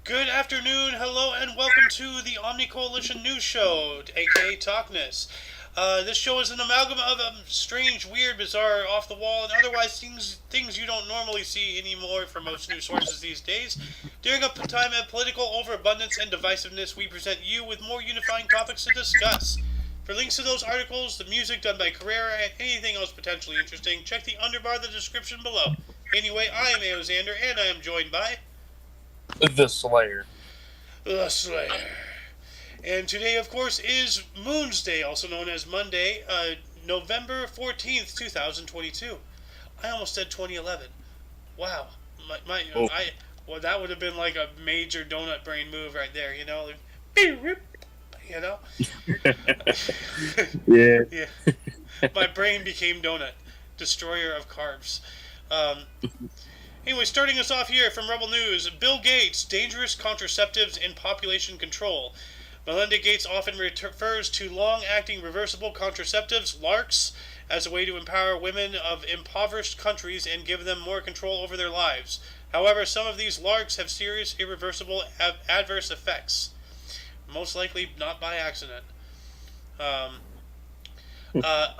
Good afternoon, hello, and welcome to the OMNI Coalition News Show, aka TOCNS. This show is an amalgam of strange, weird, bizarre, off-the-wall, and otherwise things you don't normally see anymore from most news sources these days. During a time of political overabundance and divisiveness, we present you with more unifying topics to discuss. For links to those articles, the music done by Carrera, and anything else potentially interesting, check the underbar of the description below. Anyway, I am Aoxander, and I am joined by The Slayer. the Slayer. And today, of course, is Moon's Day, also known as Monday, November 14th, 2022. I almost said 2011. Wow. Oh. Well, that would have been like a major donut brain move right there, you know? Like, you know? Yeah. Yeah. My brain became donut. Destroyer of carbs. Anyway, starting us off here from Rebel News, Bill Gates, dangerous contraceptives in population control. Melinda Gates often refers to long-acting reversible contraceptives, LARCs, as a way to empower women of impoverished countries and give them more control over their lives. However, some of these LARCs have serious, irreversible adverse effects. Most likely not by accident. A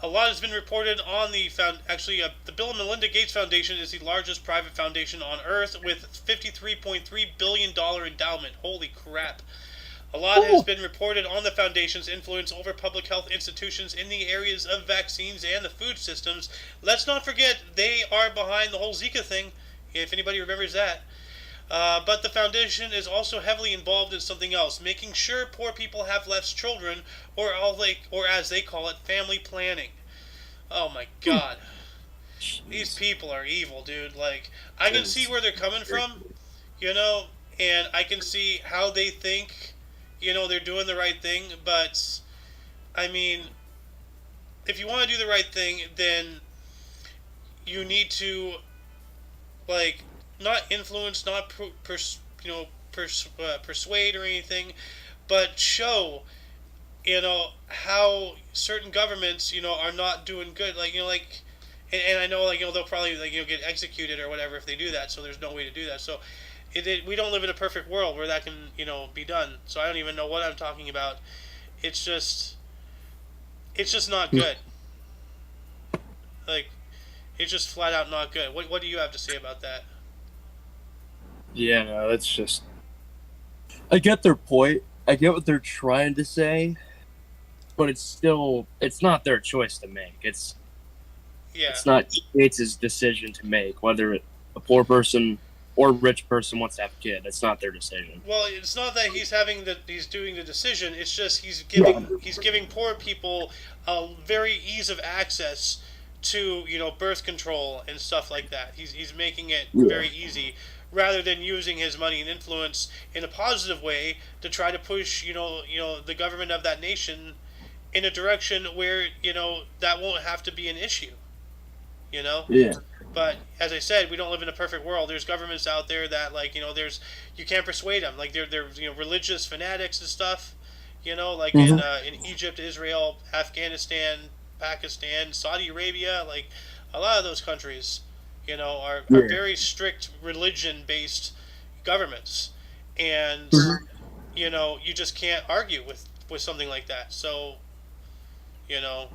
lot has been reported on the the Bill and Melinda Gates Foundation is the largest private foundation on Earth with $53.3 billion endowment. Holy crap. A lot has been reported on the foundation's influence over public health institutions in the areas of vaccines and the food systems. Let's not forget they are behind the whole Zika thing, if anybody remembers that. But the foundation is also heavily involved in something else, making sure poor people have less children, or as they call it, family planning. Oh my god. These people are evil, dude. Like, I can see where they're coming from, you know, and I can see how they think, you know, they're doing the right thing, but, I mean, if you want to do the right thing, then you need to, like, not influence, not persuade or anything, but show, you know, how certain governments, you know, are not doing good. Like, you know, like, and I know, like, you know, they'll probably, like, you know, get executed or whatever if they do that. So there's no way to do that. So we don't live in a perfect world where that can, you know, be done. So I don't even know what I'm talking about. It's just not good. Like, it's just flat out not good. What do you have to say about that? Yeah, no, that's just. I get their point. I get what they're trying to say, but it's not their choice to make. It's not Gates' decision to make whether a poor person or a rich person wants to have a kid. It's not their decision. Well, it's not that he's doing the decision. It's just he's giving poor people a very ease of access to, you know, birth control and stuff like that. He's making it very easy, rather than using his money and influence in a positive way to try to push, you know, the government of that nation in a direction where, you know, that won't have to be an issue. You know? Yeah. But as I said, we don't live in a perfect world. There's governments out there that, like, you know, you can't persuade them. Like, they're you know, religious fanatics and stuff. You know, like in Egypt, Israel, Afghanistan, Pakistan, Saudi Arabia, like a lot of those countries, you know, are very strict religion-based governments, and you know, you just can't argue with something like that. So, you know,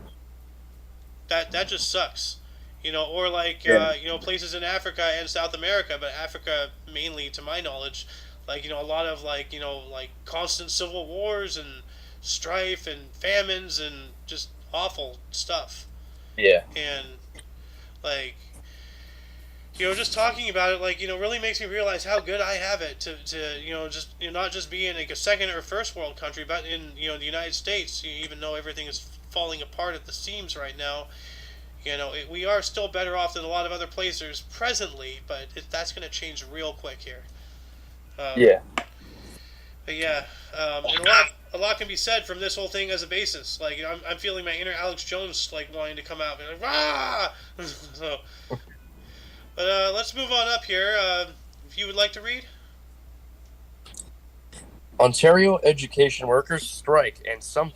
that just sucks. You know, or like you know, places in Africa and South America, but Africa mainly, to my knowledge, like, you know, a lot of, like, you know, like constant civil wars and strife and famines and just awful stuff. Yeah. And like, you know, just talking about it, like, you know, really makes me realize how good I have it to you know, just, you know, not just be in like a second or first world country, but in, you know, the United States, even though everything is falling apart at the seams right now. You know, we are still better off than a lot of other places presently, but that's going to change real quick here. Yeah. But yeah, and a lot can be said from this whole thing as a basis. Like, you know, I'm feeling my inner Alex Jones, like, wanting to come out and be like, rah! So, but let's move on up here. If you would like to read. Ontario education workers strike, and some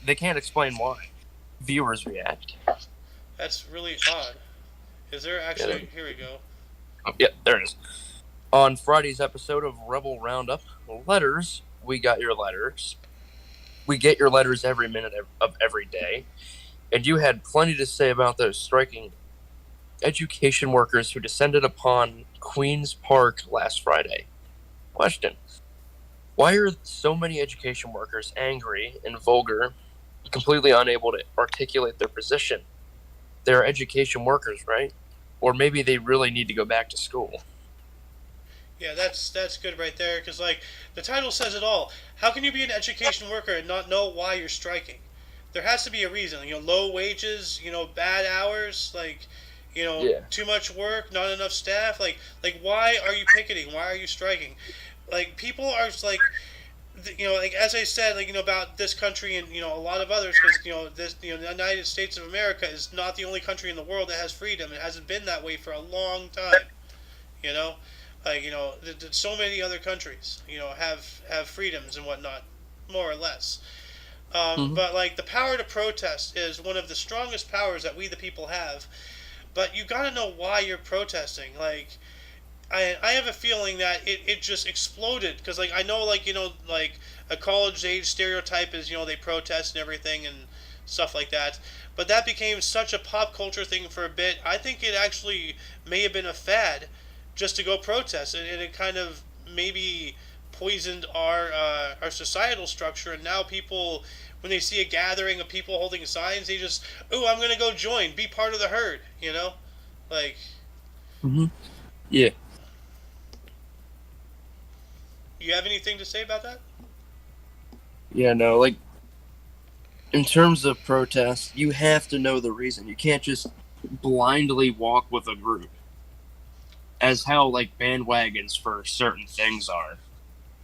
they can't explain why. Viewers react. That's really odd. Is there actually... Here we go. Oh, yeah, there it is. On Friday's episode of Rebel Roundup Letters, we got your letters. We get your letters every minute of every day. And you had plenty to say about those striking education workers who descended upon Queen's Park last Friday. Question: why are so many education workers angry and vulgar, completely unable to articulate their position? They're education workers, right? Or maybe they really need to go back to school. Yeah, that's good right there, because like the title says it all. How can you be an education worker and not know why you're striking? There has to be a reason. Low wages, bad hours, like, Yeah. too much work, not enough staff. Like why are you picketing? Why are you striking? Like people are just like, like as I said, like about this country and a lot of others, because this the United States of America is not the only country in the world that has freedom. It hasn't been that way for a long time. You know, like so many other countries, have freedoms and whatnot, more or less. But like the power to protest is one of the strongest powers that we the people have. But you got to know why you're protesting. Like I have a feeling that it just exploded because like I know like a college age stereotype is they protest and everything and stuff like that. But that became such a pop culture thing for a bit. I think it actually may have been a fad just to go protest, and it kind of maybe poisoned our societal structure. And now people, when they see a gathering of people holding signs, they just, ooh, I'm gonna go join, be part of the herd. Like. Yeah. You have anything to say about that? Yeah, no, like, in terms of protest, you have to know the reason. You can't just blindly walk with a group. As how, like, bandwagons for certain things are.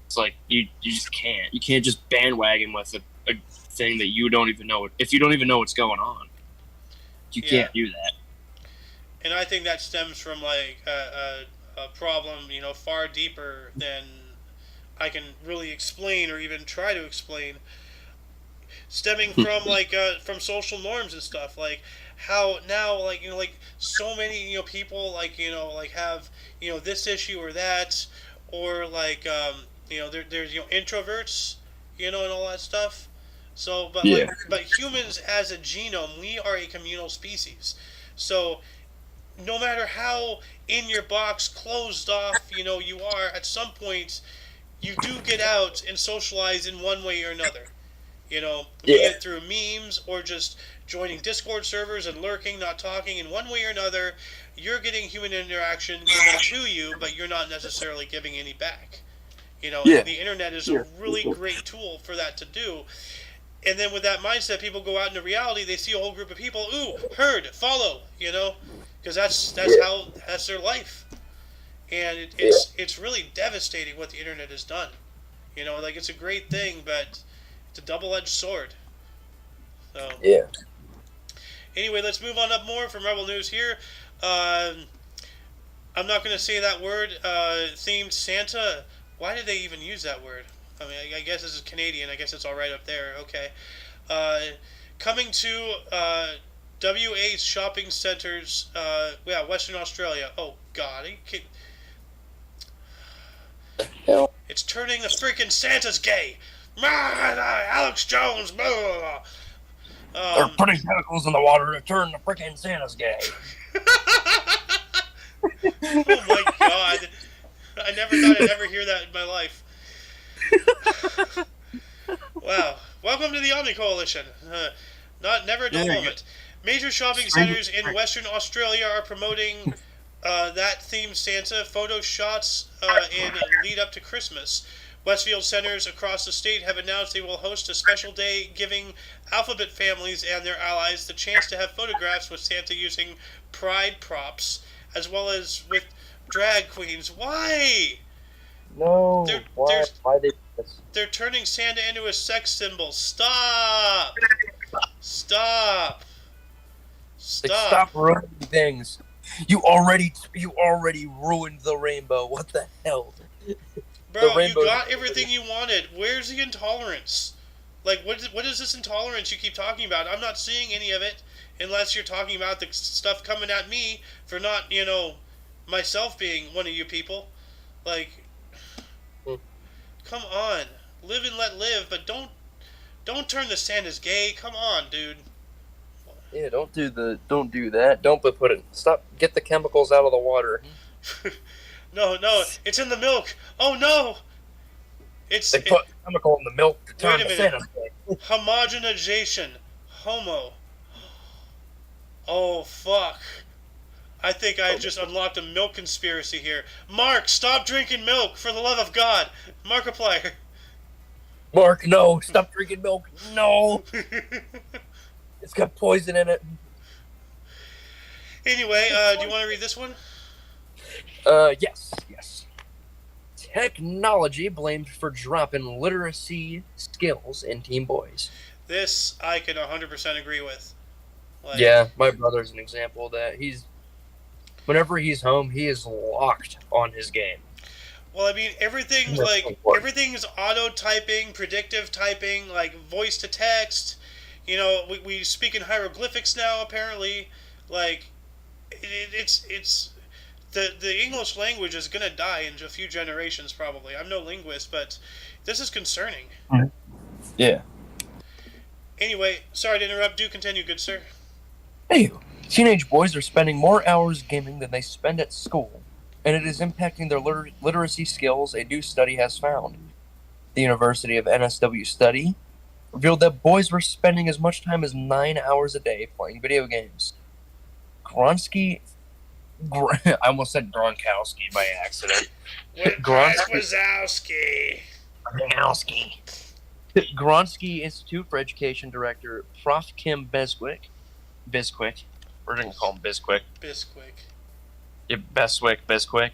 It's like, you just can't. You can't just bandwagon with a thing that you don't even know. If you don't even know what's going on, you can't do that. And I think that stems from, like, a problem, far deeper than I can really explain or even try to explain, stemming from like from social norms and stuff, like how now like like so many people like like have this issue or that, or like there's introverts and all that stuff. So but humans as a genome, we are a communal species. So no matter how in your box closed off you are, at some point you do get out and socialize in one way or another. Be it through memes or just joining Discord servers and lurking, not talking. In one way or another, you're getting human interaction given to you, but you're not necessarily giving any back. The internet is a really great tool for that to do. And then with that mindset, people go out into reality. They see a whole group of people. Ooh, herd, follow. Because that's their life. And it's really devastating what the internet has done. Like it's a great thing, but it's a double-edged sword. So anyway, let's move on up more from Rebel News here. I'm not going to say that word. Themed Santa. Why did they even use that word? I mean, I guess this is Canadian. I guess it's all right up there. Okay. Coming to WA shopping centers. Western Australia. Oh God. It's turning the freaking Santa's gay. Alex Jones. Blah, blah, blah. They're putting tentacles in the water to turn the freaking Santa's gay. Oh my God. I never thought I'd ever hear that in my life. Wow. Welcome to the OMNI Coalition. Never a dull moment. Major shopping centers in Western Australia are promoting that themed Santa photo shots in lead up to Christmas. Westfield centers across the state have announced they will host a special day giving alphabet families and their allies the chance to have photographs with Santa using pride props, as well as with drag queens. Why? No. Why they? They're turning Santa into a sex symbol. Stop! Stop! Stop ruining things. You already ruined the rainbow. What the hell? Bro, you got everything you wanted. Where's the intolerance? Like, what is this intolerance you keep talking about? I'm not seeing any of it, unless you're talking about the stuff coming at me for not, myself being one of you people. Like, Hmm. come on, live and let live, but don't turn the sand as gay. Come on, dude. Yeah, don't do that. Don't put it. Stop. Get the chemicals out of the water. No, it's in the milk. Oh no, They put chemical in the milk to wait turn a the minute. sand gay. Homogenization, homo. Oh fuck. I think I just unlocked a milk conspiracy here. Mark, stop drinking milk, for the love of God. Markiplier. Mark, no, stop drinking milk. No, it's got poison in it. Anyway, do you want to read this one? Yes. Technology blamed for drop in literacy skills in teen boys. This I can 100% agree with. Like, Yeah, my brother's an example of that. Whenever he's home, he is locked on his game. well, I mean, everything's That's like important. everything's auto typing, predictive typing, like voice to text. You know, we speak in hieroglyphics now. Apparently, like it's the English language is gonna die in a few generations probably. I'm no linguist, but this is concerning. Yeah. Anyway, sorry to interrupt. Do continue, good sir. Hey, teenage boys are spending more hours gaming than they spend at school, and it is impacting their literacy skills, a new study has found. The University of NSW study revealed that boys were spending as much time as 9 hours a day playing video games. I almost said Gronkowski by accident. Wazowski. Gronsky Institute for Education Director Prof. Kim Bisquick. We're going to call him Bisquick. Yeah, Bisquick.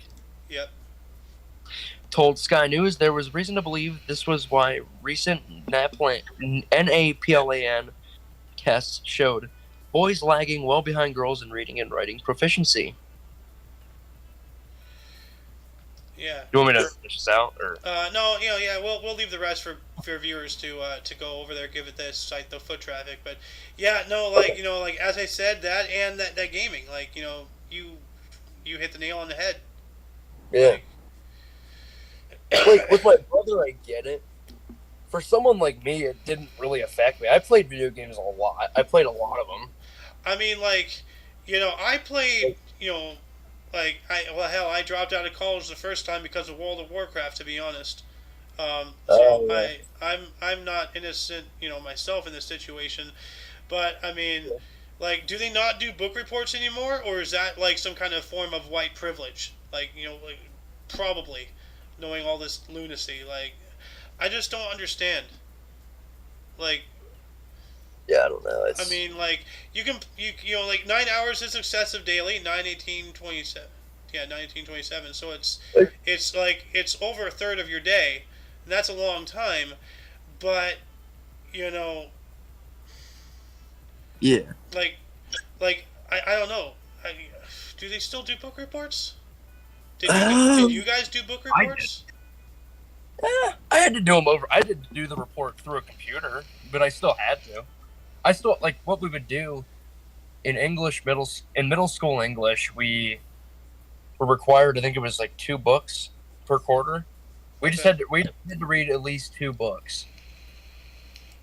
Yep. Told Sky News there was reason to believe this was why recent NAPLAN tests showed boys lagging well behind girls in reading and writing proficiency. Yeah. You want me to finish this out, or? No, yeah, we'll leave the rest for viewers to go over there, give it this, cite the foot traffic. But yeah, no, like like as I said, that and that gaming, like you hit the nail on the head. Yeah. Like with my brother, I get it. For someone like me, it didn't really affect me. I played video games a lot. I played a lot of them. I mean, like, I played, I dropped out of college the first time because of World of Warcraft, to be honest. Yeah. I'm not innocent, myself in this situation, but I mean, like, do they not do book reports anymore, or is that like some kind of form of white privilege? Like, like, probably, knowing all this lunacy, like, I just don't understand. Like, Yeah, I don't know. I mean, like, like 9 hours is excessive daily. 9, 18, 27. Yeah, 9, 18, 27. So it's like it's over a third of your day, and that's a long time. But Yeah. like I don't know. Do they still do book reports? Did you guys do book reports? I had to do them over. I had to do the report through a computer, but I still had to. I still like what we would do in middle school English. We were required. I think it was like 2 books per quarter. We just had to read at least 2 books,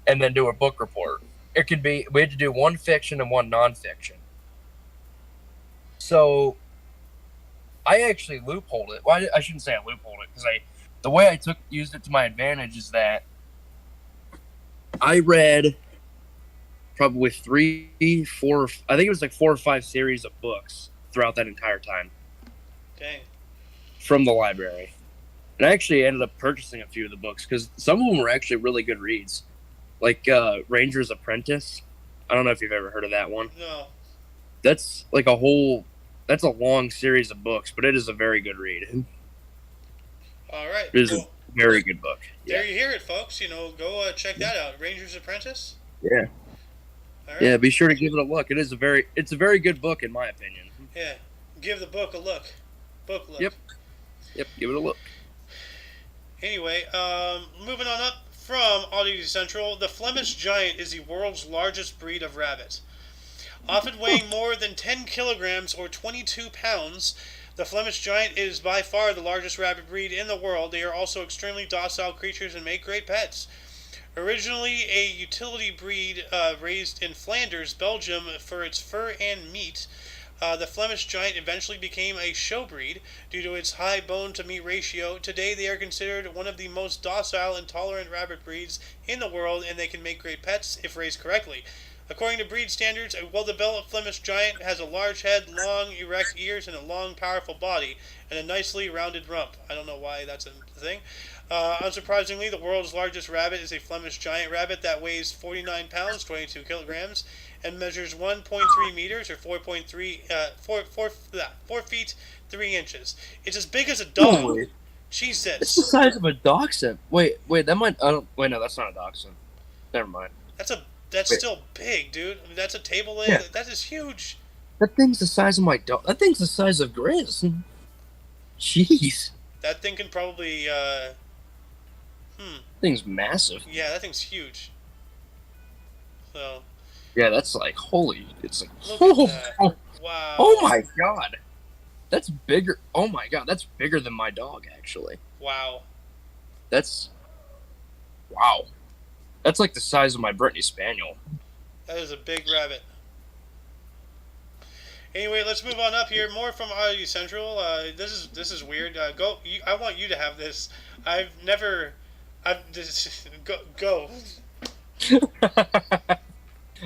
and then do a book report. We had to do 1 fiction and 1 nonfiction. So I actually loopholed it. Well, I shouldn't say I loopholed it because the way I used it to my advantage is that I read probably 3, 4. I think it was like 4 or 5 series of books throughout that entire time. Dang. From the library, and I actually ended up purchasing a few of the books because some of them were actually really good reads, like Ranger's Apprentice. I don't know if you've ever heard of that one. No. That's like that's a long series of books, but it is a very good read. All right. It is a very good book. There you hear it, folks. Go check that out. Ranger's Apprentice. Yeah. All right. Yeah, be sure to give it a look. It's a very good book in my opinion. Yeah, give the book a look. Book look. Yep, give it a look. Anyway, moving on up from Oddity Central, the Flemish Giant is the world's largest breed of rabbit. Often weighing more than 10 kilograms or 22 pounds, The Flemish Giant is by far the largest rabbit breed in the world. They are also extremely docile creatures and make great pets. Originally a utility breed raised in Flanders, Belgium for its fur and meat, the Flemish Giant eventually became a show breed due to its high bone to meat ratio. Today they are considered one of the most docile and tolerant rabbit breeds in the world, and they can make great pets if raised correctly. According to breed standards, a well-developed Flemish Giant has a large head, long, erect ears, and a long, powerful body, and a nicely rounded rump. I don't know why that's a thing. Unsurprisingly, the world's largest rabbit is a Flemish Giant rabbit that weighs 49 pounds, 22 kilograms, and measures 1.3 meters, or 4 feet, 3 inches. It's as big as a dog. Holy. Jesus. It's the size of a dachshund. Wait, that might. Wait, no, that's not a dachshund. Never mind. That's Wait. still big, dude. I mean, that's a table leg. Yeah. That is huge. That thing's the size of my dog. That thing's the size of Grizz. Jeez. That thing can probably, Thing's massive. yeah, that thing's huge. So, Yeah, that's like holy. It's like look at that. Wow. oh my god. That's bigger. Oh my god, that's bigger than my dog actually. Wow. That's wow. That's like the size of my Brittany Spaniel. That is a big rabbit. Anyway, let's move on up here. More from Audio Central. This is weird. I want you to have this. Go.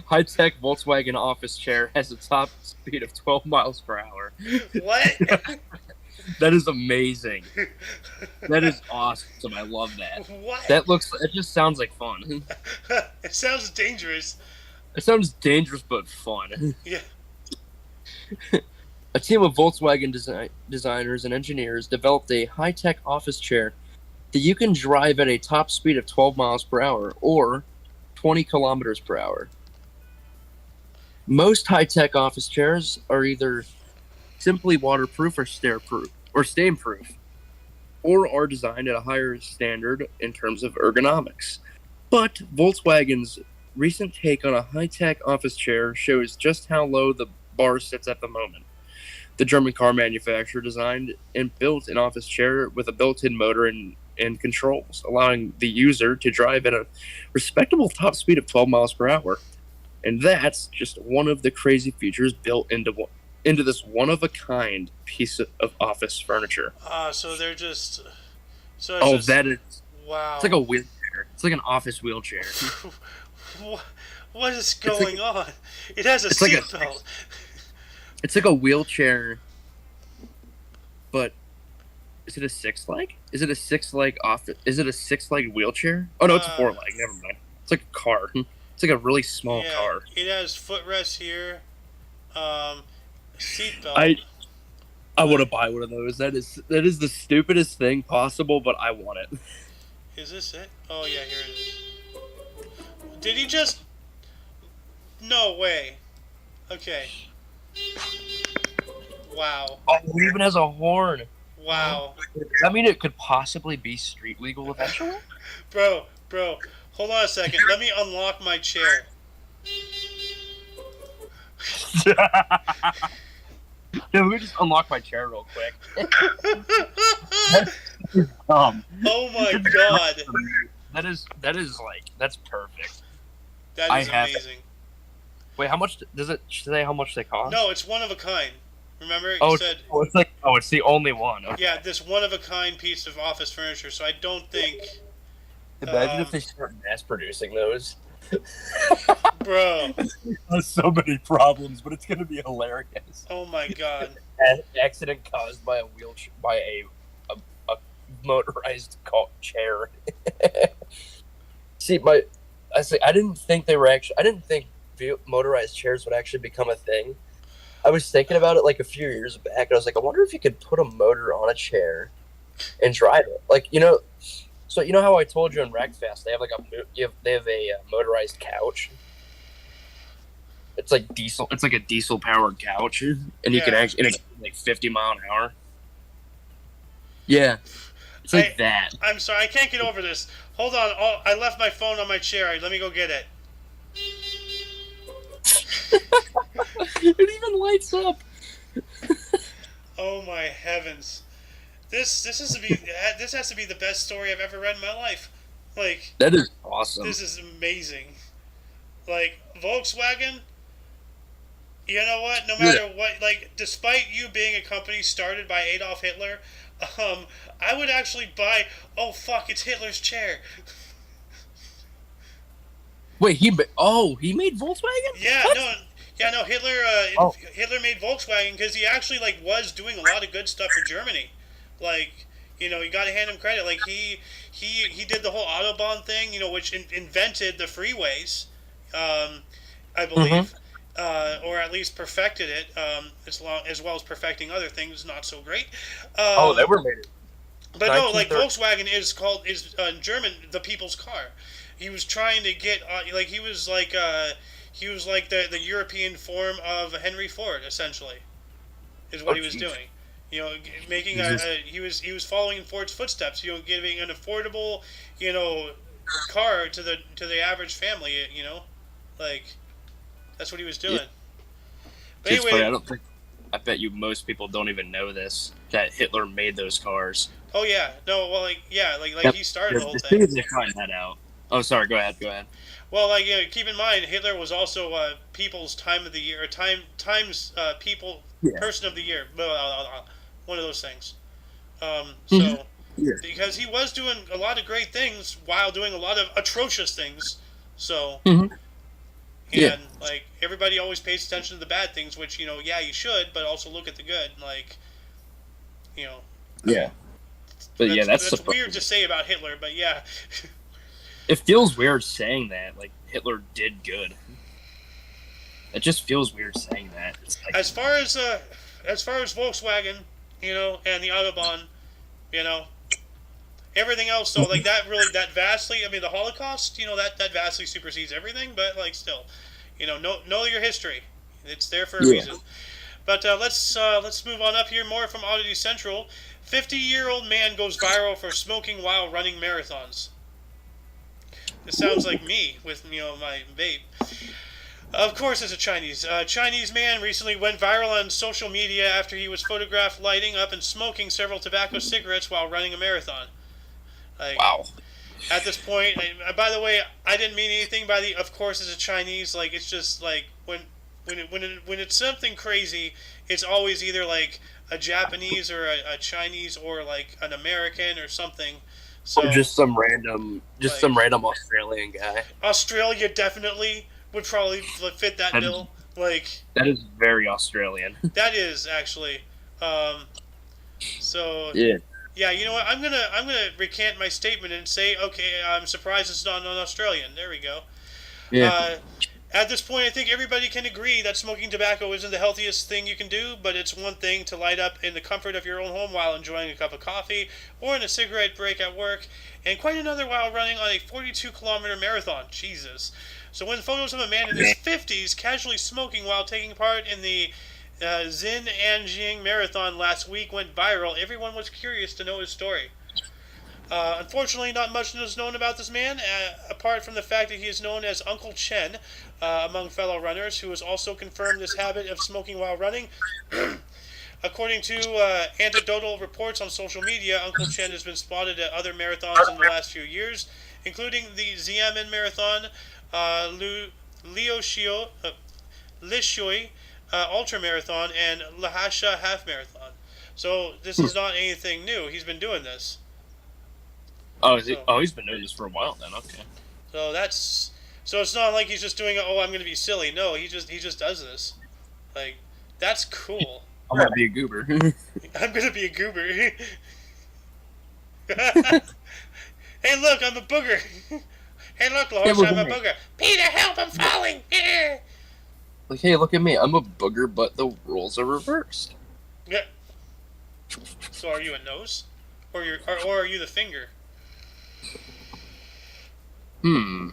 High-tech Volkswagen office chair has a top speed of 12 miles per hour. What? That is amazing. That is awesome. I love that. What? It just sounds like fun. It sounds dangerous. It sounds dangerous but fun. Yeah. A team of Volkswagen designers and engineers developed a high-tech office chair that you can drive at a top speed of 12 miles per hour or 20 kilometers per hour. Most high-tech office chairs are either simply waterproof or stain-proof, or are designed at a higher standard in terms of ergonomics. But Volkswagen's recent take on a high-tech office chair shows just how low the bar sits at the moment. The German car manufacturer designed and built an office chair with a built-in motor and controls, allowing the user to drive at a respectable top speed of 12 miles per hour. And that's just one of the crazy features built into this one-of-a-kind piece of office furniture. So they're just... That is... Wow. It's like a wheelchair. It's like an office wheelchair. What is going on? It has a seatbelt. It's like a wheelchair, but is it a six-leg? Is it a six-leg office? Is it a six-leg wheelchair? Oh no, it's a four-leg. Never mind. It's like a car. It's like a really small car. It has footrest here. Seatbelt. I want to buy one of those. That is the stupidest thing possible, but I want it. Is this it? Oh yeah, here it is. Did he just? No way. Okay. Wow. Oh, it even has a horn. Wow. Does that mean it could possibly be street legal eventually? Bro, hold on a second. Let me unlock my chair. Dude, we just unlock my chair real quick. Oh my god. That is like, that's perfect. That is amazing. Wait, how much does it say how much they cost? No, it's one of a kind. Remember, it's the only one. Okay. Yeah, this one of a kind piece of office furniture. So I don't think. Imagine if they start mass producing those. Bro. There's so many problems, but it's gonna be hilarious. Oh my god. An accident caused by a wheelchair, by a motorized chair. See, I didn't think motorized chairs would actually become a thing. I was thinking about it like a few years back, and I was like, I wonder if you could put a motor on a chair and drive it. Like, so you know how I told you in Wreckfest they have a motorized couch. It's like diesel. It's like a diesel powered couch, and you can actually, and it's like 50 mile an hour. Yeah, it's like that. I'm sorry, I can't get over this. Hold on, I left my phone on my chair. Let me go get it. It even lights up. Oh my heavens! This has to be the best story I've ever read in my life. Like, That is awesome. this is amazing. Like, Volkswagen, you know what? No Yeah. matter what, like, despite you being a company started by Adolf Hitler, um, I would actually buy. Oh fuck! It's Hitler's chair. Wait, he made Volkswagen? Yeah, What? no, yeah, no. Oh, Hitler made Volkswagen because he actually like was doing a lot of good stuff for Germany. Like, you got to hand him credit. Like he did the whole autobahn thing. Which invented the freeways. I mm-hmm. believe, or at least perfected it. As well as perfecting other things not so great. Oh, they Um, were made in but no, like 1930. Volkswagen is in German the people's car. He was trying to get like he was like the European form of Henry Ford essentially is what Oh, he was jeez. doing. Making Jesus. he was following in Ford's footsteps. Giving an affordable you know car to the average family. Like that's what he was Yeah. doing. But It's funny. anyway, I bet you most people don't even know this, that Hitler made those cars. oh yeah, no, well like yeah, like Yep. he started the As whole as thing. soon as they find that out. Oh, sorry. Go ahead. Go ahead. Well, like keep in mind, Hitler was also People's Time of the Year, or Times People Yeah. Person of the Year, blah, blah, blah, blah, one of those things. Hmm. So Yeah. because he was doing a lot of great things while doing a lot of atrocious things, so Hmm. Yeah. and like everybody always pays attention to the bad things, which yeah you should, but also look at the good. Like you know, I mean Yeah. But yeah, that's that's weird to surprising. say about Hitler, but yeah. It feels weird saying that. Like Hitler did good. It just feels weird saying that. It's like, as far as uh, as far as Volkswagen, and the Autobahn, you know, everything else though, like that really that vastly. I mean, the Holocaust, that vastly supersedes everything. But like still, know your history. It's there for a yeah. reason. But let's move on up here. More from Oddity Central. 50-year-old man goes viral for smoking while running marathons. This sounds like me with my vape. Of course, it's a Chinese. A Chinese man recently went viral on social media after he was photographed lighting up and smoking several tobacco cigarettes while running a marathon. Like Wow. at this point, by the way, I didn't mean anything by the. Of course, it's a Chinese. Like it's just like when it's something crazy, it's always either like a Japanese or a Chinese or like an American or something. Or So just like some random Australian guy. Australia definitely would probably fit that That is bill. Like that is very Australian. that is actually. Um, so Yeah. yeah, you know what? I'm gonna recant my statement and say, okay, I'm surprised it's not an Australian. There we go. Yeah. Uh, at this point, I think everybody can agree that smoking tobacco isn't the healthiest thing you can do, but it's one thing to light up in the comfort of your own home while enjoying a cup of coffee or in a cigarette break at work, and quite another while running on a 42-kilometer marathon. Jesus. So when photos of a man in his 50s casually smoking while taking part in the Xin Marathon last week went viral, everyone was curious to know his story. Unfortunately, not much is known about this man, apart from the fact that he is known as Uncle Chen among fellow runners, who has also confirmed this habit of smoking while running. According to anecdotal reports on social media, Uncle Chen has been spotted at other marathons in the last few years, including the Xiamen Marathon, Liuxiu, Lishui Ultra Marathon, and Lhasa Half Marathon. So this is not anything new. He's been doing this. Oh, is he? So Oh, he's been doing this for a while then. Okay. so it's not like he's just doing it. Oh, I'm going to be silly. No, he just does this. Like that's cool. I'm gonna be a goober. I'm going to be a goober. Hey, look, I'm a booger. Hey, look, Hey, Lois, look I'm at a me. booger. Peter, help! I'm falling. Like, hey, look at me. I'm a booger, but the roles are reversed. Yeah. So are you a nose, or are you the finger? Hmm.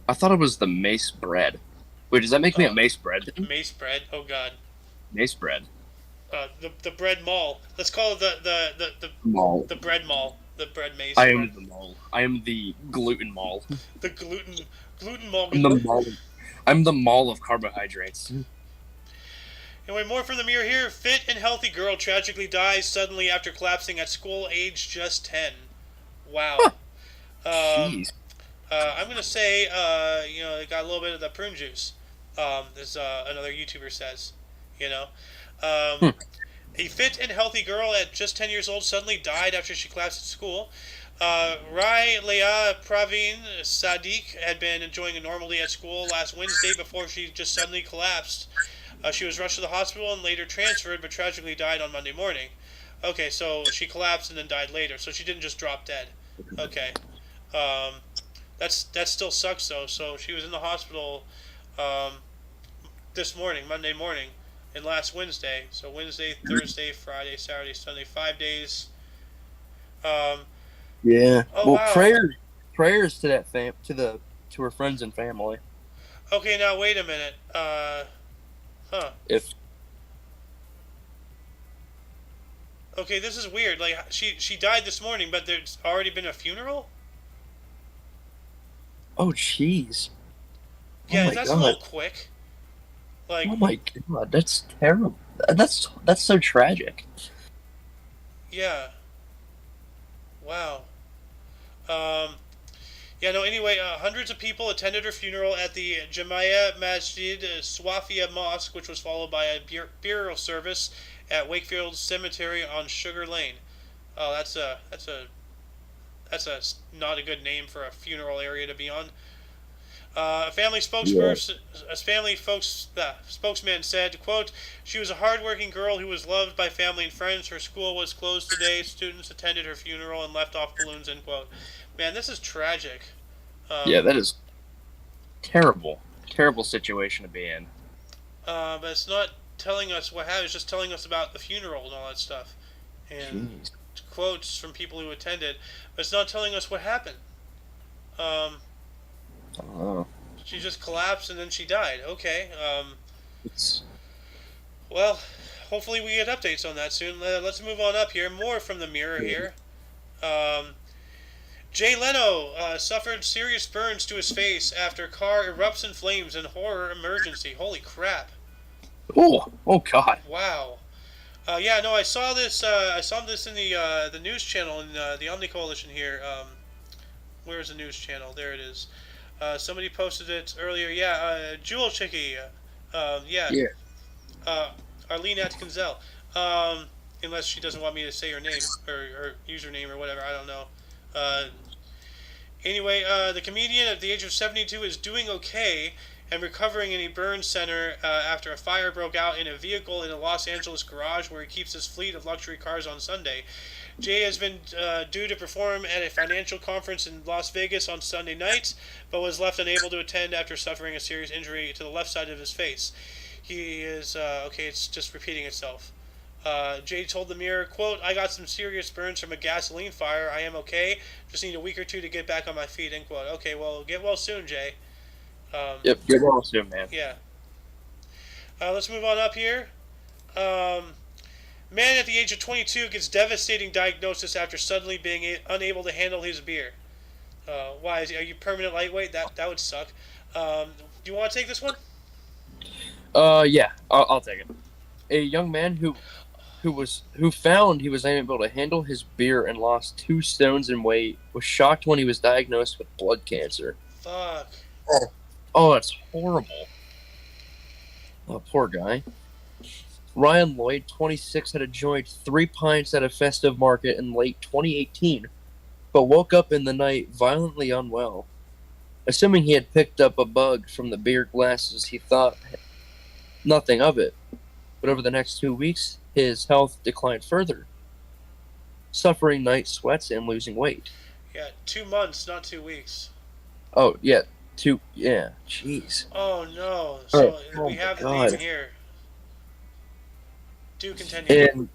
I thought it was the mace bread. Wait, does that make me a Oh, mace bread? mace bread. Oh God. Mace bread. The bread mall. Let's call it Mall. the bread mall. The bread mace. I am the mall. I am the gluten mall. The gluten mall. I'm the mall. I'm the mall of carbohydrates. Anyway, more from the Mirror here. Fit and healthy girl tragically dies suddenly after collapsing at school, age just 10. Wow. Jeez. I'm gonna say, it got a little bit of the prune juice. As another YouTuber says, you know. Um, a fit and healthy girl at just 10 years old suddenly died after she collapsed at school. Rai Leah Praveen Sadiq had been enjoying a normal day at school last Wednesday before she just suddenly collapsed. She was rushed to the hospital and later transferred, but tragically died on Monday morning. Okay, so she collapsed and then died later. So she didn't just drop dead. Okay. That still sucks though. So she was in the hospital this morning, Monday morning, and last Wednesday. So Wednesday, Thursday, Friday, Saturday, Sunday, 5 days. Yeah. Oh wow. Prayers to that to her friends and family. Okay, now wait a minute. Okay, this is weird. Like she died this morning, but there's already been a funeral. Oh jeez. Yeah, that's a little quick. Like, oh my god, that's terrible. That's so tragic. Yeah. Wow. Anyway, hundreds of people attended her funeral at the Jamia Masjid Swafia Mosque, which was followed by a burial service at Wakefield Cemetery on Sugar Lane. Oh, that's not a good name for a funeral area to be on. A family spokesman said, quote, "She was a hardworking girl who was loved by family and friends. Her school was closed today. Students attended her funeral and left off balloons," end quote. Man, this is tragic. Yeah, that is terrible. Terrible situation to be in. But it's not telling us what happened. It's just telling us about the funeral and all that stuff. And quotes from people who attended. But it's not telling us what happened. She just collapsed and then she died. Okay. Well, hopefully we get updates on that soon. Let's move on up here. More from the Mirror here. Jay Leno suffered serious burns to his face after car erupts in flames in horror emergency. Holy crap. Oh God. Wow. I saw this. I saw this in the news channel in the OMNI Coalition here. Where's the news channel? There it is. Somebody posted it earlier. Yeah, Jewel Chicky. Arlene Atkinzel. Unless she doesn't want me to say her name or username or whatever. I don't know. The comedian at the age of 72 is doing okay and recovering in a burn center after a fire broke out in a vehicle in a Los Angeles garage where he keeps his fleet of luxury cars on Sunday. Jay has been due to perform at a financial conference in Las Vegas on Sunday night, but was left unable to attend after suffering a serious injury to the left side of his face. He is, it's just repeating itself. Jay told the Mirror, quote, "I got some serious burns from a gasoline fire. I am okay. Just need a week or two to get back on my feet," end quote. Okay, well, get well soon, Jay. Yep, get well soon, man. Yeah. Let's move on up here. Man at the age of 22 gets devastating diagnosis after suddenly being unable to handle his beer. Why? Are you permanent lightweight? That would suck. Do you want to take this one? Yeah, I'll take it. A young man who found he was unable to handle his beer and lost 2 stones in weight was shocked when he was diagnosed with blood cancer. Fuck. Oh, that's horrible. Oh, poor guy. Ryan Lloyd, 26, had enjoyed 3 pints at a festive market in late 2018, but woke up in the night violently unwell. Assuming he had picked up a bug from the beer glasses, he thought nothing of it. But over the next 2 weeks, his health declined further, suffering night sweats and losing weight. Yeah, 2 months, not 2 weeks. Oh, yeah. Jeez. Oh, no. So we have the name here. Do continue. And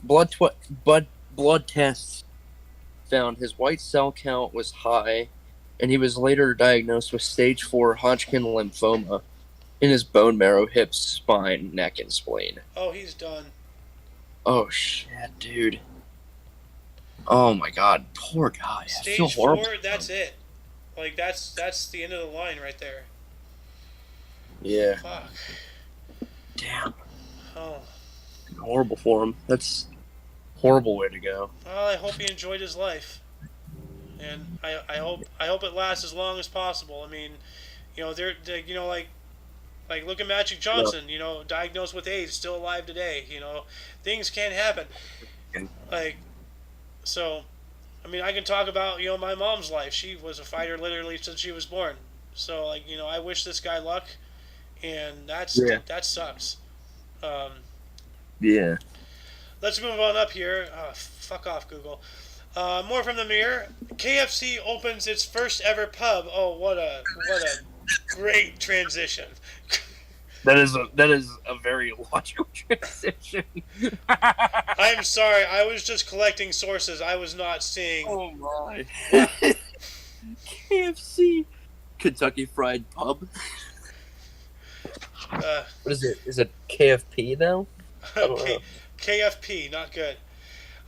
blood tests found his white cell count was high, and he was later diagnosed with stage 4 Hodgkin lymphoma in his bone marrow, hips, spine, neck, and spleen. Oh, he's done. Oh, shit, dude. Oh, my God. Poor guy. Stage I feel horrible. 4, that's it. Like, that's the end of the line right there. Yeah. Fuck. Damn. Oh. Horrible for him. That's a horrible way to go. Well, I hope he enjoyed his life, and I hope it lasts as long as possible. I mean, like look at Magic Yeah. Johnson. Diagnosed with AIDS, still alive today. Things can happen. Like so. I mean, I can talk about my mom's life. She was a fighter literally since she was born. So like I wish this guy luck, and Yeah. that sucks. Um, Yeah. let's move on up here. Fuck off, Google. More from the mirror. KFC opens its first ever pub. Oh, what a great transition. That is a very logical transition. I'm sorry. I was just collecting sources. I was not seeing. Oh my. KFC, Kentucky Fried Pub. What is it? Is it KFP now? KFP, not good.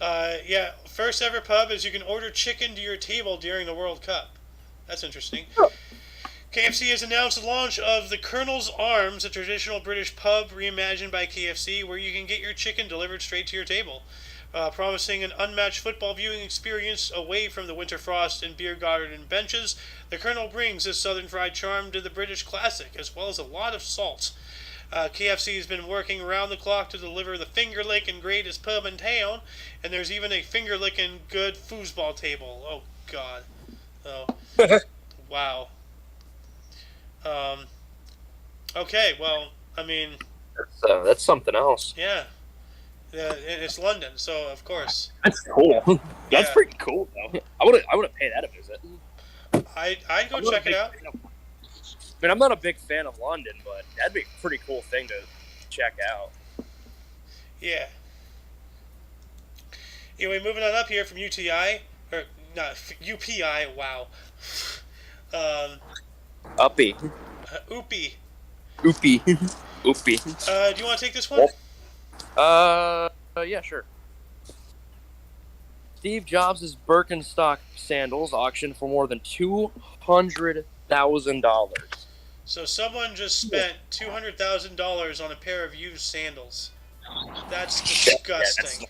Yeah, first ever pub is you can order chicken to your table during the World Cup. That's interesting. KFC has announced the launch of the Colonel's Arms, a traditional British pub reimagined by KFC, where you can get your chicken delivered straight to your table. Promising an unmatched football viewing experience away from the winter frost and beer garden benches, the Colonel brings his southern fried charm to the British classic, as well as a lot of salt. KFC has been working around the clock to deliver the finger-licking greatest pub in town, and there's even a finger-licking good foosball table. Oh, God. Oh. Wow. Okay, well, I mean... That's something else. Yeah. And it's London, so of course. That's cool. That's pretty cool, though. I would pay that a visit. I'd go check it out. I mean, I'm not a big fan of London, but that'd be a pretty cool thing to check out. Yeah. Anyway, moving on up here from UTI, or not UPI. Wow. Uppy. Oopie. Oopie. Oopie. Do you want to take this one? Yeah, sure. Steve Jobs' Birkenstock sandals auctioned for more than $200,000. So someone just spent $200,000 on a pair of used sandals. That's disgusting.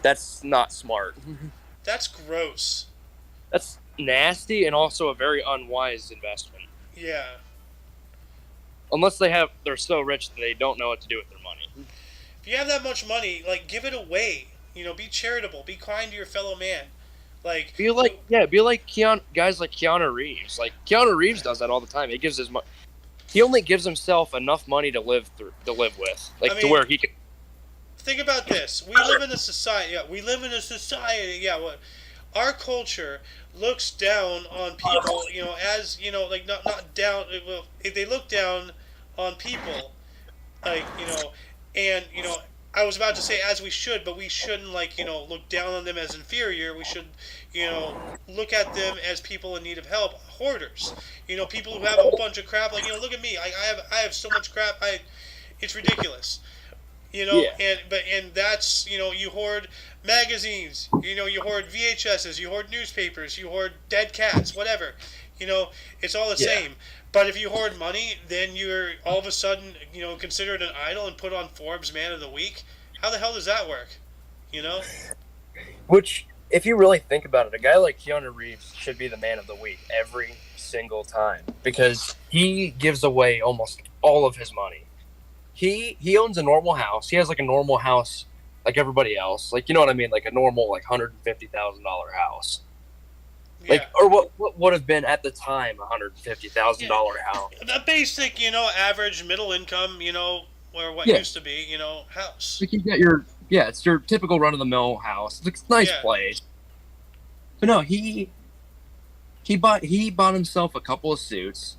That's not smart. That's gross. That's nasty and also a very unwise investment. Yeah. Unless they're so rich that they don't know what to do with their money. If you have that much money, like, give it away. Be charitable. Be kind to your fellow man. Like, be like guys like Keanu Reeves. Like, Keanu Reeves does that all the time. He only gives himself enough money to live with, to where he can. Think about this. We live in a society. Yeah, what? Our culture looks down on people. As like not down. Well, they look down on people, like and I was about to say as we should, but we shouldn't look down on them as inferior. We should look at them as people in need of help, hoarders. People who have a whole bunch of crap. Like look at me. I have so much crap. It's ridiculous. Yeah. And that's you hoard magazines. You hoard VHSs. You hoard newspapers. You hoard dead cats. Whatever. It's all the same. But if you hoard money, then you're all of a sudden, considered an idol and put on Forbes Man of the Week. How the hell does that work? Which, if you really think about it, a guy like Keanu Reeves should be the Man of the Week every single time because he gives away almost all of his money. He owns a normal house. He has like a normal house like everybody else. Like, you know what I mean? Like a normal $150,000 house. Yeah. Like, or what would have been at the time $150,000 house. The basic, average middle income, or what used to be, house. Like you get it's your typical run of the mill house. It's a nice place. But no, he bought himself a couple of suits,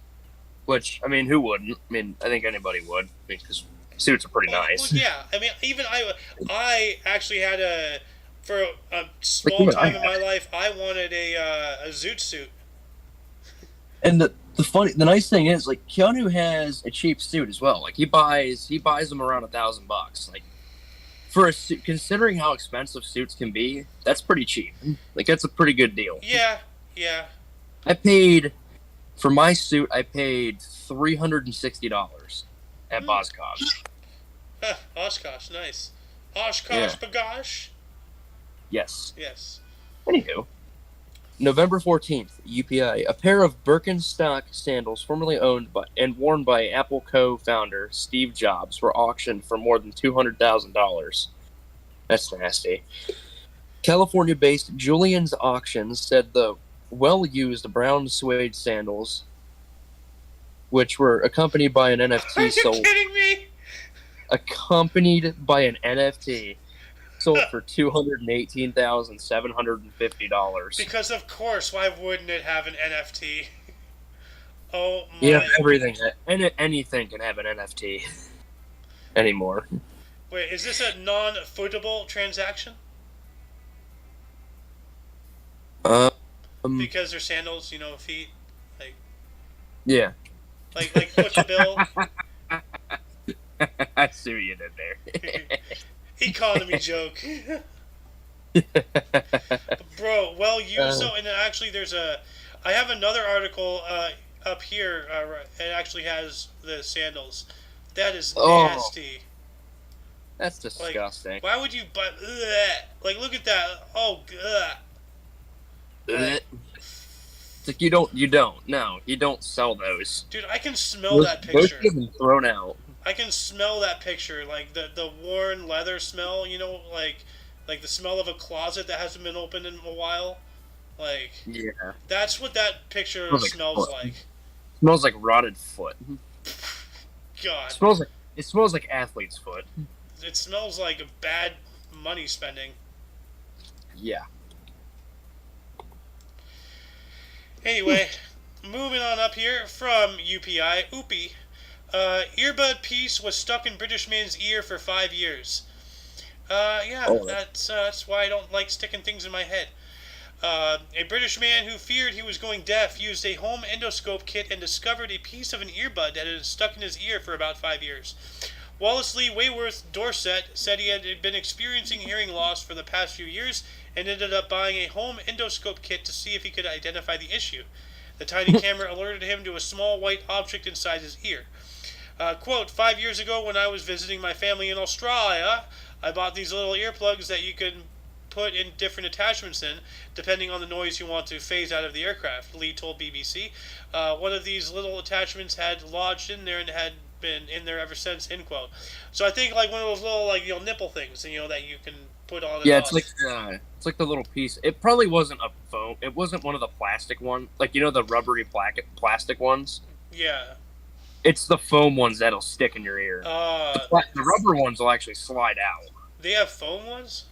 which I mean, who wouldn't? I mean, I think anybody would because suits are pretty nice. Well, yeah, I mean, even I actually had for a small time in my life, I wanted a zoot suit. And the nice thing is, like, Keanu has a cheap suit as well. Like, he buys them around $1,000. Like, for a suit, considering how expensive suits can be, that's pretty cheap. Like, that's a pretty good deal. Yeah. For my suit, I paid $360 at Boscov's. Huh, Oshkosh, nice. Oshkosh Yeah. bagosh? Yes. Yes. Anywho, November 14th, UPI. A pair of Birkenstock sandals formerly owned by and worn by Apple co-founder Steve Jobs were auctioned for more than $200,000. That's nasty. California-based Julian's Auctions said the well-used brown suede sandals, which were accompanied by an Are NFT, you kidding me? sold for $218,750. Because of course, why wouldn't it have an NFT? Oh Yeah, my. everything. Anything can have an NFT anymore. Wait, is this a non-footable transaction? Um, Because they're sandals, feet. Like, yeah. like foot the bill. I see what you did there. Economy joke. Bro, well used though, and then actually I have another article up here. It actually has the sandals. That is nasty. That's disgusting. Like, why would you buy? Like, look at that. Oh, It's like you don't. No, you don't sell those. dude, I can smell that picture. Those have been thrown out. I can smell that picture, like the worn leather smell. Like the smell of a closet that hasn't been opened in a while. Like, Yeah. that's what that picture smells like. It smells like rotted foot. God. It smells like athlete's foot. It smells like a bad money spending. Yeah. Anyway, moving on up here from UPI, Oopie. Earbud piece was stuck in British man's ear for 5 years. That's why I don't like sticking things in my head. A British man who feared he was going deaf used a home endoscope kit and discovered a piece of an earbud that had stuck in his ear for about 5 years. Wallace Lee Wayworth Dorset said he had been experiencing hearing loss for the past few years and ended up buying a home endoscope kit to see if he could identify the issue. The tiny camera alerted him to a small white object inside his ear. Quote, 5 years ago when I was visiting my family in Australia, I bought these little earplugs that you can put in different attachments in, depending on the noise you want to phase out of the aircraft, Lee told BBC. One of these little attachments had lodged in there and had been in there ever since, end quote. So I think like one of those little nipple things, that you can put on. Yeah, it's like the little piece. It probably wasn't a foam. It wasn't one of the plastic ones, like the rubbery plastic ones. Yeah. It's the foam ones that'll stick in your ear. The rubber ones will actually slide out. They have foam ones?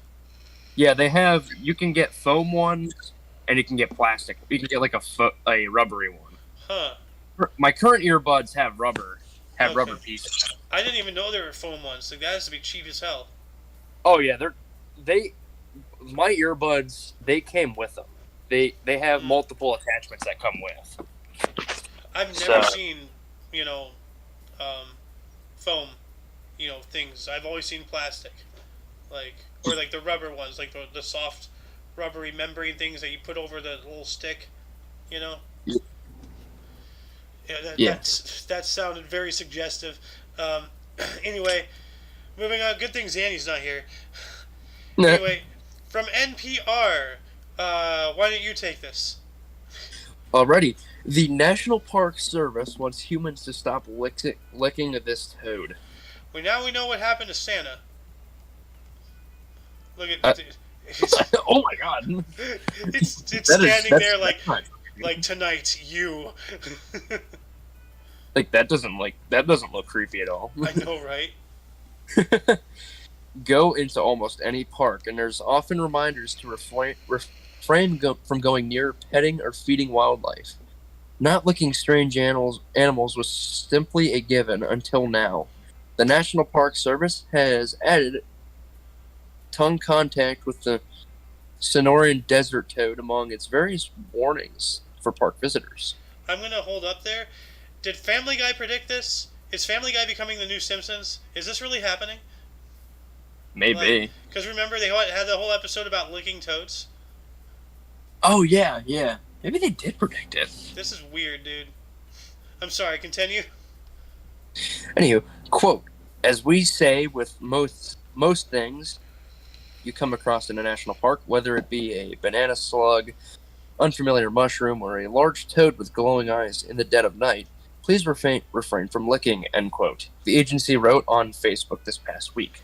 Yeah, they have. You can get foam ones, and you can get plastic. You can get like a rubbery one. Huh. My current earbuds have rubber pieces. I didn't even know there were foam ones. Like, that has to be cheap as hell. Oh yeah, my earbuds, they came with them. They have multiple attachments that come with. I've never seen, foam, things. I've always seen plastic. Or like the rubber ones, like the soft rubbery membrane things that you put over the little stick, Yeah, that sounded very suggestive. Anyway, moving on. Good thing Zanny's not here. Anyway, from NPR, why don't you take this? Alrighty. The National Park Service wants humans to stop licking this toad. Well, now we know what happened to Santa. Look at oh my God! It's standing there like tonight, you. Like that doesn't look creepy at all. I know, right? Go into almost any park, and there's often reminders to refrain from going near petting or feeding wildlife. Not licking strange animals was simply a given until now. The National Park Service has added tongue contact with the Sonoran desert toad among its various warnings for park visitors. I'm going to hold up there. Did Family Guy predict this? Is Family Guy becoming the new Simpsons? Is this really happening? Maybe. Because remember, they had the whole episode about licking toads? Oh, yeah. Maybe they did predict it. This is weird, dude. I'm sorry, continue. Anywho, quote, as we say with most things you come across in a national park, whether it be a banana slug, unfamiliar mushroom, or a large toad with glowing eyes in the dead of night, please refrain from licking, end quote. The agency wrote on Facebook this past week.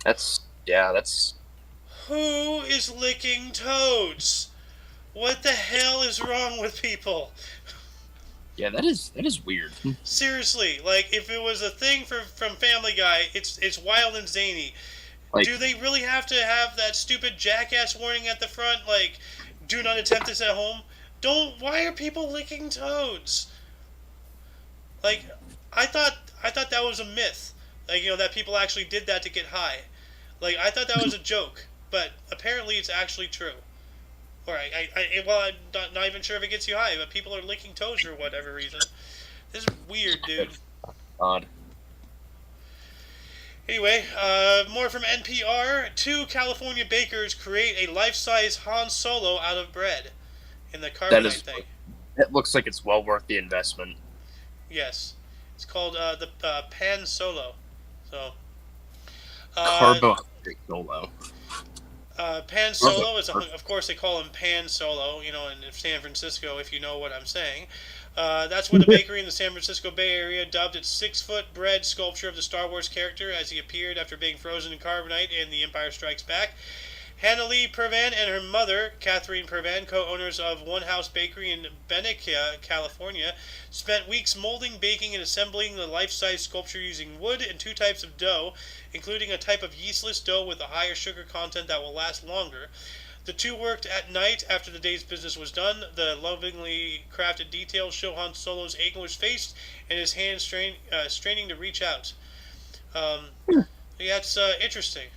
That's Who is licking toads? What the hell is wrong with people? yeah, that is weird. Seriously, like if it was a thing from Family Guy, it's wild and zany. Like, Do they really have to have that stupid jackass warning at the front, like, do not attempt this at home? Don't. Why are people licking toads? Like, I thought that was a myth. Like, that people actually did that to get high. Like, I thought that was a joke, but apparently it's actually true. Or I'm not even sure if it gets you high, but people are licking toes for whatever reason. This is weird, dude. odd. Anyway, more from NPR. 2 California bakers create a life-size Han Solo out of bread in the carbonite thing. It looks like it's well worth the investment. Yes. It's called the Pan Solo. So, Carbohydrate Solo. Pan Solo is, of course, they call him Pan Solo, in San Francisco, if you know what I'm saying. That's what a bakery in the San Francisco Bay Area dubbed its 6-foot bread sculpture of the Star Wars character as he appeared after being frozen in carbonite in The Empire Strikes Back. Hannah Lee Pervan and her mother, Catherine Pervan, co-owners of One House Bakery in Bennica, California, spent weeks molding, baking, and assembling the life-size sculpture using wood and 2 types of dough, including a type of yeastless dough with a higher sugar content that will last longer. The 2 worked at night after the day's business was done. The lovingly crafted details show Han Solo's anguished face and his hands straining to reach out. Yeah, it's interesting.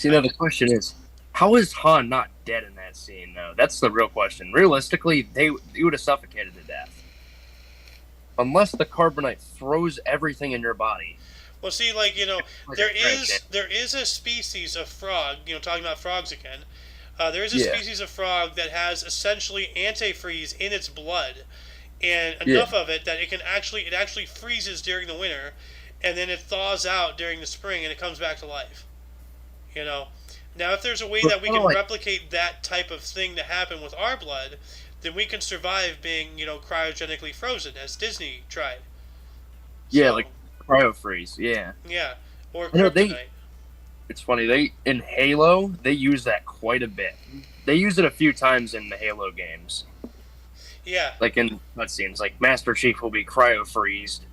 Now the question is, how is Han not dead in that scene, though? That's the real question. Realistically, he would have suffocated to death. Unless the carbonite froze everything in your body. Well, see, there is a species of frog, talking about frogs again, there is a species of frog that has essentially antifreeze in its blood, and enough of it that it actually freezes during the winter, and then it thaws out during the spring, and it comes back to life. Now, if there's a way that we can replicate that type of thing to happen with our blood, then we can survive being, cryogenically frozen, as Disney tried. Yeah, like cryo-freeze, yeah. Yeah, or kryptonite. It's funny, in Halo, they use that quite a bit. They use it a few times in the Halo games. Yeah. Like in cutscenes, like Master Chief will be cryo-freezed.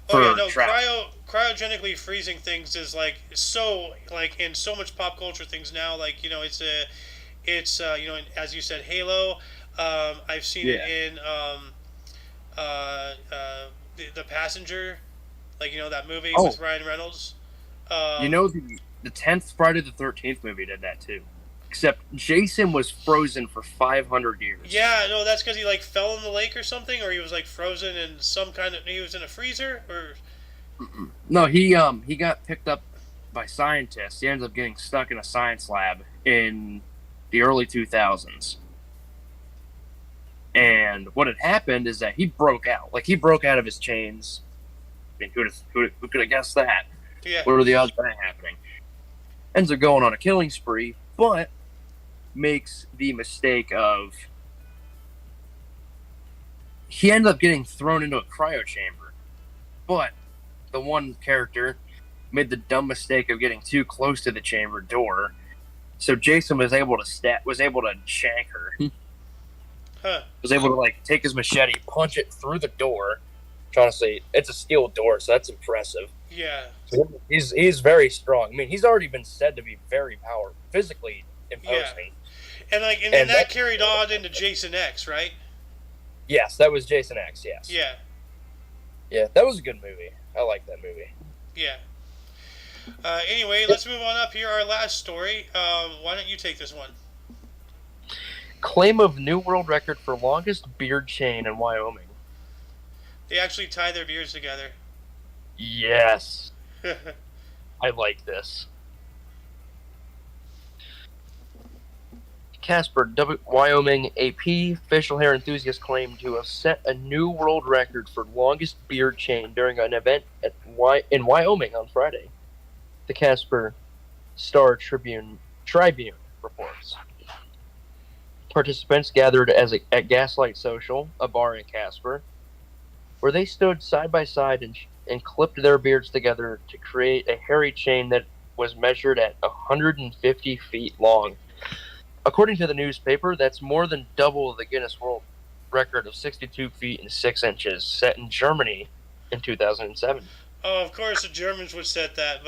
Cryogenically freezing things is so in so much pop culture things now. It's as you said, Halo. I've seen it in the Passenger, that movie with Ryan Reynolds. The 10th Friday the 13th movie did that too. Except Jason was frozen for 500 years. Yeah, no, that's because he fell in the lake or something, or he was frozen in he was in a freezer, or. No, he got picked up by scientists. He ended up getting stuck in a science lab in the early 2000s. And what had happened is that he broke out. He broke out of his chains. I mean, who could have guessed that? Yeah. What are the odds of that happening? Ends up going on a killing spree, but makes the mistake of he ended up getting thrown into a cryo chamber. But the one character made the dumb mistake of getting too close to the chamber door, so Jason was able to shank her. Huh. Was able to take his machete, punch it through the door. Honestly, it's a steel door, so that's impressive. Yeah. He's very strong. I mean, he's already been said to be very physically imposing. Yeah. And that carried on into Jason X, right? Yes, that was Jason X. Yes. Yeah. Yeah, that was a good movie. I like that movie. Yeah. Anyway, let's move on up here. Our last story. Why don't you take this one? Claim of new world record for longest beard chain in Wyoming. They actually tie their beards together. Yes. I like this. Casper, Wyoming AP facial hair enthusiast claimed to have set a new world record for longest beard chain during an event in Wyoming on Friday. The Casper Star Tribune reports. Participants gathered at Gaslight Social, a bar in Casper, where they stood side by side and clipped their beards together to create a hairy chain that was measured at 150 feet long. According to the newspaper, that's more than double the Guinness World Record of 62 feet and 6 inches set in Germany in 2007. Oh, of course the Germans would set that,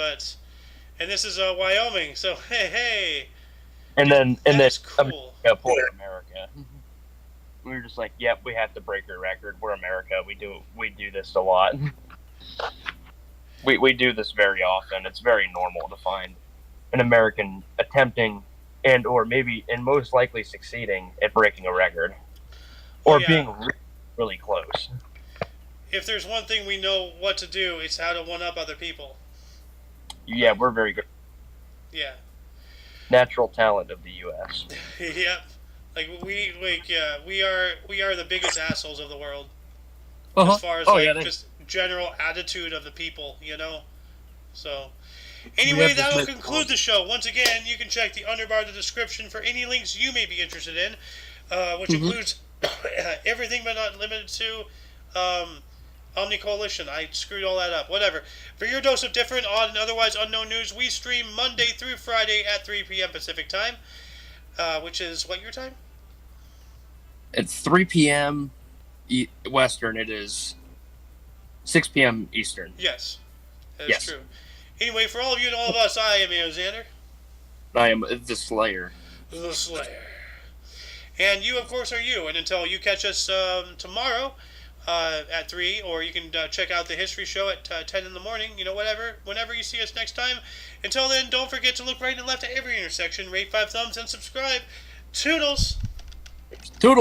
and this is Wyoming, so hey. And then cool. America. We were just like, yep, we have to break your record. We're America. We do this a lot. we do this very often. It's very normal to find an American attempting and or maybe and most likely succeeding at breaking a record or being really close. If there's one thing we know what to do, it's how to one up other people. Yeah, we're very good. Yeah. Natural talent of the U.S. Yep. We are the biggest assholes of the world. Uh-huh. As far as just general attitude of the people, So anyway, that'll conclude the show. Once again, you can check the underbar of the description for any links you may be interested in, which includes everything but not limited to OMNI Coalition. I screwed all that up. Whatever. For your dose of different, odd, and otherwise unknown news, we stream Monday through Friday at 3 p.m. Pacific time, which is what your time? It's 3 p.m. Western. It is 6 p.m. Eastern. Yes. That is true. Anyway, for all of you and all of us, I am Alexander. I am the Slayer. The Slayer. And you, of course, are you. And until you catch us tomorrow at 3, or you can check out the history show at 10 in the morning, whenever you see us next time. Until then, don't forget to look right and left at every intersection, rate 5 thumbs, and subscribe. Toodles! Toodles!